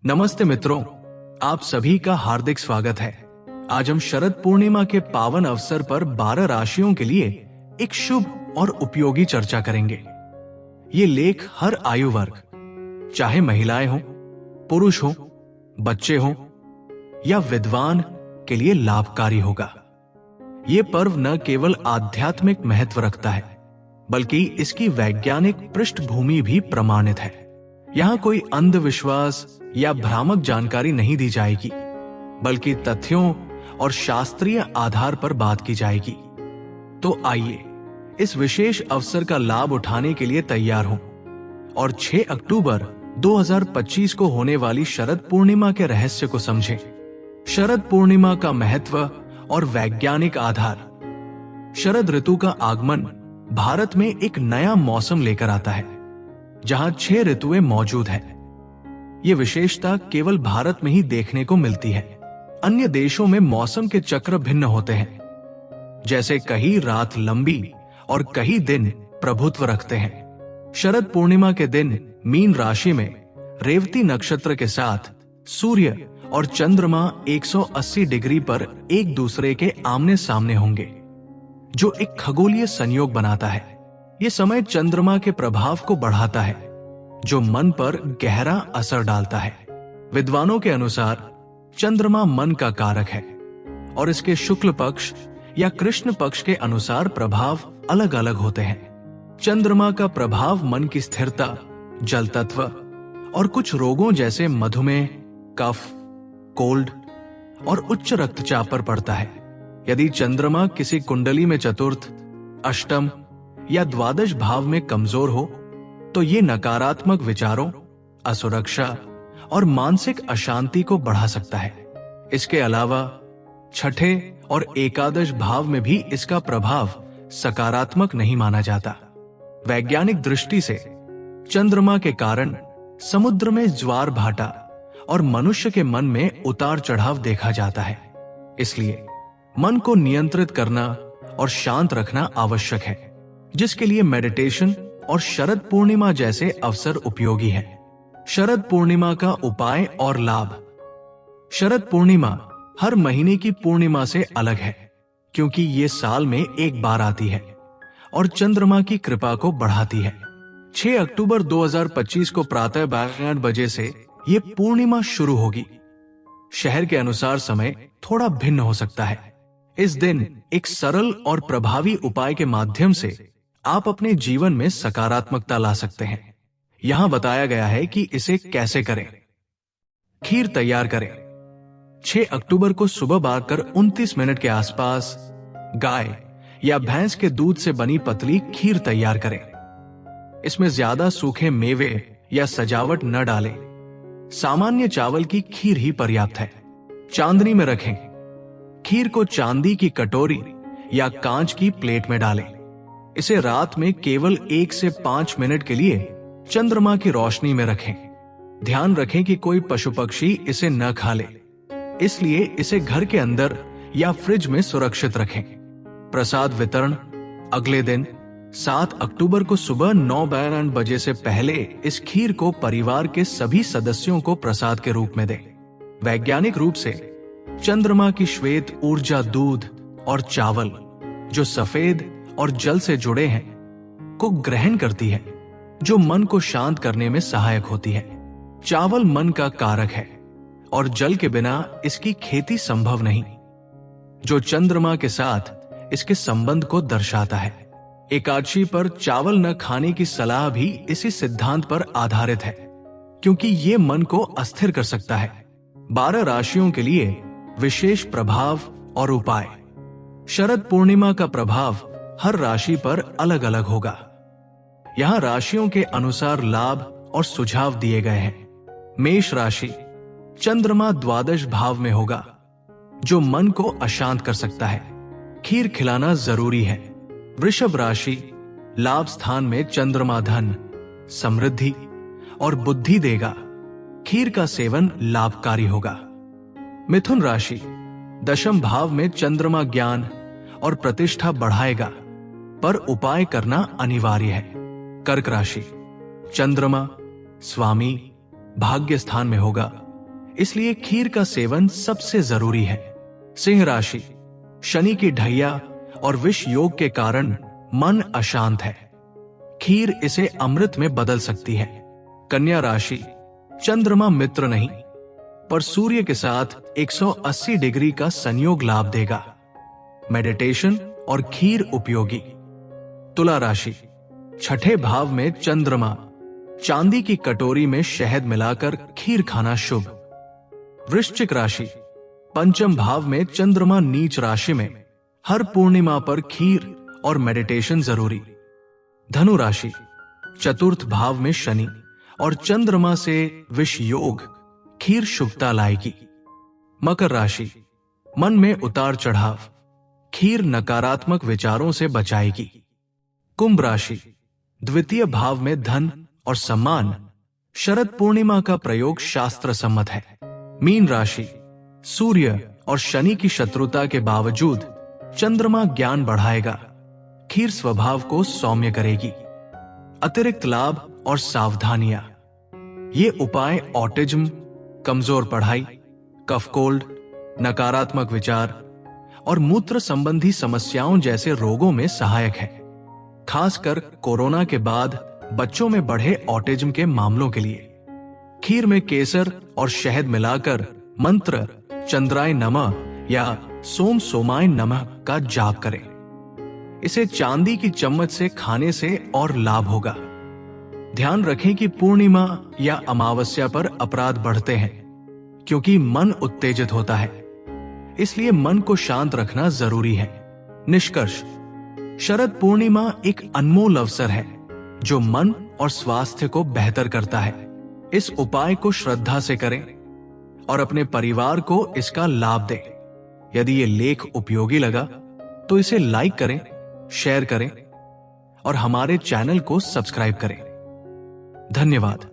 नमस्ते मित्रों, आप सभी का हार्दिक स्वागत है। आज हम शरद पूर्णिमा के पावन अवसर पर 12 राशियों के लिए एक शुभ और उपयोगी चर्चा करेंगे। ये लेख हर आयु वर्ग, चाहे महिलाएं हों, पुरुष हों, बच्चे हों या विद्वान, के लिए लाभकारी होगा। ये पर्व न केवल आध्यात्मिक महत्व रखता है, बल्कि इसकी वैज्ञानिक पृष्ठभूमि भी प्रमाणित है। यहाँ कोई अंधविश्वास या भ्रामक जानकारी नहीं दी जाएगी, बल्कि तथ्यों और शास्त्रीय आधार पर बात की जाएगी। तो आइए इस विशेष अवसर का लाभ उठाने के लिए तैयार हों और 6 अक्टूबर 2025 को होने वाली शरद पूर्णिमा के रहस्य को समझें। शरद पूर्णिमा का महत्व और वैज्ञानिक आधार। शरद ऋतु का आगमन भारत में एक नया मौसम लेकर आता है, जहां 6 ऋतुएं मौजूद हैं। ये विशेषता केवल भारत में ही देखने को मिलती है। अन्य देशों में मौसम के चक्र भिन्न होते हैं, जैसे कहीं रात लंबी और कहीं दिन प्रभुत्व रखते हैं। शरद पूर्णिमा के दिन मीन राशि में रेवती नक्षत्र के साथ सूर्य और चंद्रमा 180 डिग्री पर एक दूसरे के आमने सामने होंगे, जो एक खगोलीय संयोग बनाता है। ये समय चंद्रमा के प्रभाव को बढ़ाता है, जो मन पर गहरा असर डालता है। विद्वानों के अनुसार चंद्रमा मन का कारक है और इसके शुक्ल पक्ष या कृष्ण पक्ष के अनुसार प्रभाव अलग अलग होते हैं। चंद्रमा का प्रभाव मन की स्थिरता, जल तत्व और कुछ रोगों जैसे मधुमेह, कफ, कोल्ड और उच्च रक्तचाप पर पड़ता है। यदि चंद्रमा किसी कुंडली में चतुर्थ, अष्टम या द्वादश भाव में कमजोर हो तो ये नकारात्मक विचारों, असुरक्षा और मानसिक अशांति को बढ़ा सकता है। इसके अलावा छठे और एकादश भाव में भी इसका प्रभाव सकारात्मक नहीं माना जाता। वैज्ञानिक दृष्टि से चंद्रमा के कारण समुद्र में ज्वार भाटा और मनुष्य के मन में उतार चढ़ाव देखा जाता है। इसलिए मन को नियंत्रित करना और शांत रखना आवश्यक है, जिसके लिए मेडिटेशन और शरद पूर्णिमा जैसे अवसर उपयोगी है। शरद पूर्णिमा का उपाय और लाभ। शरद पूर्णिमा हर महीने की पूर्णिमा से अलग है, क्योंकि ये साल में एक बार आती है और चंद्रमा की कृपा को बढ़ाती है। 6 अक्टूबर 2025 को प्रातः 8 बजे से ये पूर्णिमा शुरू होगी। शहर के अनुसार समय थोड़ा भिन्न हो सकता है। इस दिन एक सरल और प्रभावी उपाय के माध्यम से आप अपने जीवन में सकारात्मकता ला सकते हैं। यहां बताया गया है कि इसे कैसे करें। खीर तैयार करें। 6 अक्टूबर को सुबह 12:29 मिनट के आसपास गाय या भैंस के दूध से बनी पतली खीर तैयार करें। इसमें ज्यादा सूखे मेवे या सजावट न डालें। सामान्य चावल की खीर ही पर्याप्त है। चांदनी में रखें। खीर को चांदी की कटोरी या कांच की प्लेट में डालें। इसे रात में केवल 1 से 5 मिनट के लिए चंद्रमा की रोशनी में रखें। ध्यान रखें कि कोई पशु पक्षी इसे न खा ले, इसलिए इसे घर के अंदर या फ्रिज में सुरक्षित रखें। प्रसाद वितरण। अगले दिन 7 अक्टूबर को सुबह 9 बजे से पहले इस खीर को परिवार के सभी सदस्यों को प्रसाद के रूप में दें। वैज्ञानिक रूप से चंद्रमा की श्वेत ऊर्जा दूध और चावल, जो सफेद और जल से जुड़े हैं, को ग्रहण करती है, जो मन को शांत करने में सहायक होती है। चावल मन का कारक है और जल के बिना इसकी खेती संभव नहीं, जो चंद्रमा के साथ इसके संबंध को दर्शाता है। एकादशी पर चावल न खाने की सलाह भी इसी सिद्धांत पर आधारित है, क्योंकि ये मन को अस्थिर कर सकता है। 12 राशियों के लिए विशेष प्रभाव और उपाय। शरद पूर्णिमा का प्रभाव हर राशि पर अलग अलग होगा। यहां राशियों के अनुसार लाभ और सुझाव दिए गए हैं। मेष राशि। चंद्रमा द्वादश भाव में होगा, जो मन को अशांत कर सकता है। खीर खिलाना जरूरी है। वृषभ राशि। लाभ स्थान में चंद्रमा धन, समृद्धि और बुद्धि देगा। खीर का सेवन लाभकारी होगा। मिथुन राशि। दशम भाव में चंद्रमा ज्ञान और प्रतिष्ठा बढ़ाएगा, पर उपाय करना अनिवार्य है। कर्क राशि। चंद्रमा स्वामी भाग्य स्थान में होगा, इसलिए खीर का सेवन सबसे जरूरी है। सिंह राशि, शनि की ढैया और विष योग के कारण मन अशांत है। खीर इसे अमृत में बदल सकती है। कन्या राशि, चंद्रमा मित्र नहीं, पर सूर्य के साथ 180 डिग्री का संयोग लाभ देगा। मेडिटेशन और खीर उपयोगी। तुला राशि, छठे भाव में चंद्रमा, चांदी की कटोरी में शहद मिलाकर खीर खाना शुभ। वृश्चिक राशि, पंचम भाव में चंद्रमा नीच राशि में, हर पूर्णिमा पर खीर और मेडिटेशन जरूरी। धनु राशि, चतुर्थ भाव में शनि और चंद्रमा से विष योग, खीर शुभता लाएगी। मकर राशि, मन में उतार चढ़ाव, खीर नकारात्मक विचारों से बचाएगी। कुंभ राशि, द्वितीय भाव में धन और सम्मान, शरद पूर्णिमा का प्रयोग शास्त्र सम्मत है। मीन राशि, सूर्य और शनि की शत्रुता के बावजूद चंद्रमा ज्ञान बढ़ाएगा, खीर स्वभाव को सौम्य करेगी। अतिरिक्त लाभ और सावधानियां। ये उपाय ऑटिज्म, कमजोर पढ़ाई, कफ कोल्ड, नकारात्मक विचार और मूत्र संबंधी समस्याओं जैसे रोगों में सहायक है, खासकर कोरोना के बाद बच्चों में बढ़े ऑटिज्म के मामलों के लिए। खीर में केसर और शहद मिलाकर मंत्र चंद्राय नमः या सोम सोमाय नमः का जाप करें। इसे चांदी की चम्मच से खाने से और लाभ होगा। ध्यान रखें कि पूर्णिमा या अमावस्या पर अपराध बढ़ते हैं, क्योंकि मन उत्तेजित होता है, इसलिए मन को शांत रखना जरूरी है। निष्कर्ष, शरद पूर्णिमा एक अनमोल अवसर है जो मन और स्वास्थ्य को बेहतर करता है। इस उपाय को श्रद्धा से करें और अपने परिवार को इसका लाभ दें। यदि ये लेख उपयोगी लगा तो इसे लाइक करें, शेयर करें और हमारे चैनल को सब्सक्राइब करें। धन्यवाद।